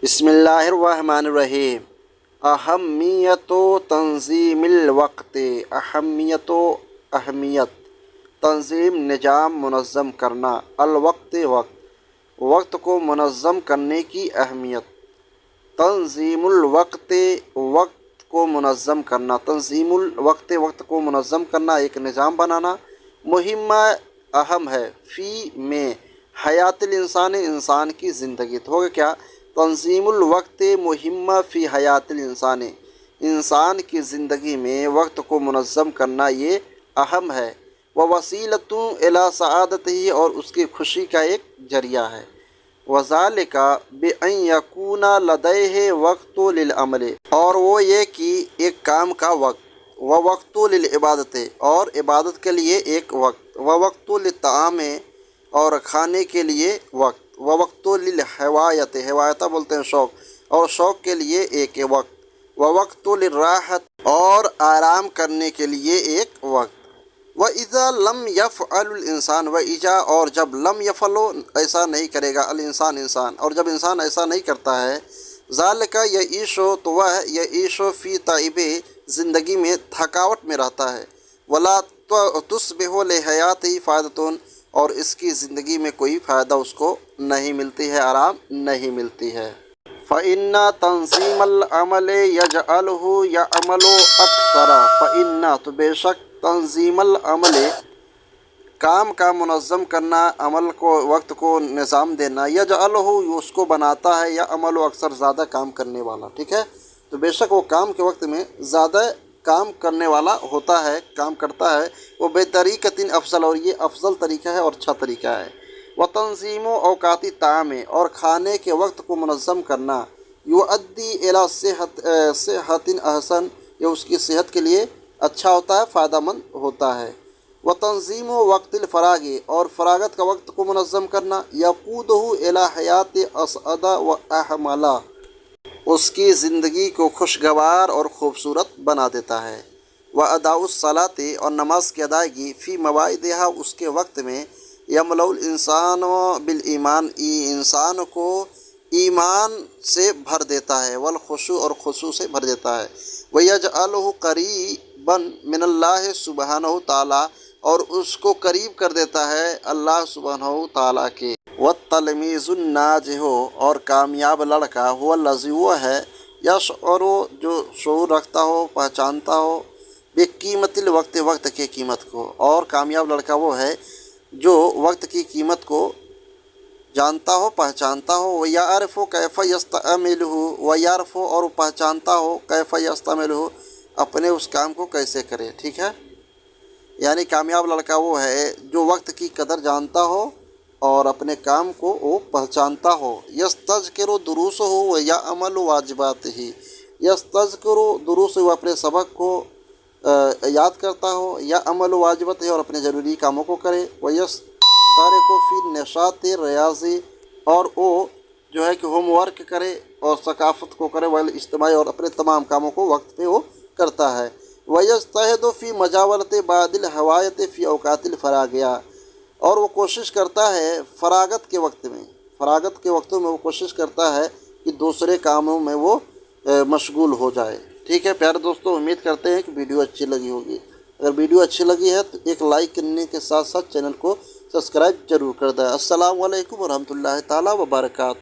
بسم اللہ الرحمن الرحیم۔ اہمیت و تنظیم الوقت، اہمیت تنظیم نظام منظم کرنا، الوقت وقت کو منظم کرنے کی اہمیت۔ تنظیم الوقت وقت کو منظم کرنا، تنظیم الوقت وقت کو منظم کرنا، ایک نظام بنانا، مہمہ اہم ہے فی میں حیات الانسان، انسان کی زندگی۔ تو ہوگا کیا؟ تنظیم الوقت مہمہ فی حیات الانسان، انسان کی زندگی میں وقت کو منظم کرنا یہ اہم ہے۔ ووسیلۃ الی سعادتہ، اور اس کی خوشی کا ایک ذریعہ ہے۔ وذالک بأن یکون لدیہ وقت للعمل، اور وہ یہ کہ ایک کام کا وقت، ووقت للعبادت، اور عبادت کے لیے ایک وقت، ووقت للطعام، اور کھانے کے لیے وقت، ووقت للہوایت، ہوایتہ بولتے ہیں شوق، اور شوق کے لیے ایک وقت، ووقت للراحت، اور آرام کرنے کے لیے ایک وقت۔ وَإِذَا لَمْ يَفْعَلُ الْإِنسَانُ، وَإِذَا، اور جب لم یفعل ایسا نہیں کرے گا، الانسان انسان، اور جب انسان ایسا نہیں کرتا ہے، ذالک یعیش، تو وہ یعیش فی تعب، زندگی میں تھکاوٹ میں رہتا ہے، ولا تصبح لحیاتہ فائدۃ، اور اس کی زندگی میں کوئی فائدہ اس کو نہیں ملتی ہے، آرام نہیں ملتی ہے۔ فَإِنَّ تَنظِيمَ الْعَمَلِ يَجْعَلُهُ يَعْمَلُ أَكْثَرَ، فَإِنَّ، تو بے شک، تنظیم العمل، کام کا منظم کرنا، عمل کو، وقت کو نظام دینا، یجعلہ، اس کو بناتا ہے، یا عمل و اکثر، زیادہ کام کرنے والا، ٹھیک ہے؟ تو بے شک وہ کام کے وقت میں زیادہ کام کرنے والا ہوتا ہے، کام کرتا ہے، وہ بطریقۃ افضل، اور یہ افضل طریقہ ہے اور اچھا طریقہ ہے۔ وتنظیم اوقات الطعام، اور کھانے کے وقت کو منظم کرنا، یؤدی الی صحت احسن، یہ اس کی صحت کے لیے اچھا ہوتا ہے، فائدہ مند ہوتا ہے۔ وتنظیم وقت الفراغ، اور فراغت کا وقت کو منظم کرنا، یقودہ الی حیات اسعد و احملا، اس کی زندگی کو خوشگوار اور خوبصورت بنا دیتا ہے۔ واداء الصلاۃ، اور نماز کی ادائیگی، فی مواعیدہا، اس کے وقت میں، یملأ الانسان بالایمان، انسان کو ایمان سے بھر دیتا ہے، والخشوع، اور خشوع سے بھر دیتا ہے۔ ویجعلہ قریبا من اللہ سبحانہ تعالیٰ، اور اس کو قریب کر دیتا ہے اللہ سبحانہ تعالیٰ کے۔ والتلمیذ الناجح، اور کامیاب لڑکا، هو الذی، وہ ہے، یشعر، جو شعور رکھتا ہو، پہچانتا ہو، بقیمت الوقت، وقت کی قیمت کو، اور کامیاب لڑکا وہ ہے جو وقت کی قیمت کو جانتا ہو، پہچانتا ہو۔ ویعرف کیف یستعملہ، ویعرف، اور پہچانتا ہو، کیف یستعملہ، اپنے اس کام کو کیسے کرے، ٹھیک ہے؟ یعنی کامیاب لڑکا وہ ہے جو وقت کی قدر جانتا ہو اور اپنے کام کو وہ پہچانتا ہو۔ یستذکر دروسہ ویعمل واجباتہ، یستذکر دروسہ، وہ اپنے سبق کو یاد کرتا ہو، یا عمل واجبات ہے، اور اپنے ضروری کاموں کو کرے۔ ویشترک فی نشاط ریاضی، اور وہ جو ہے کہ ہوم ورک کرے اور ثقافت کو کرے، والاجتماعی، اور اپنے تمام کاموں کو وقت پہ وہ کرتا ہے۔ ویجتہد فی مجاورۃ بعض الہوایت فی اوقات الفراغیہ، اور وہ کوشش کرتا ہے فراغت کے وقت میں، فراغت کے وقتوں میں وہ کوشش کرتا ہے کہ دوسرے کاموں میں وہ مشغول ہو جائے، ٹھیک ہے؟ پیارے دوستوں، امید کرتے ہیں کہ ویڈیو اچھی لگی ہوگی۔ اگر ویڈیو اچھی لگی ہے تو ایک لائک کرنے کے ساتھ ساتھ چینل کو سبسکرائب ضرور کر دیں۔ السلام علیکم ورحمۃ اللہ تعالیٰ وبرکاتہ۔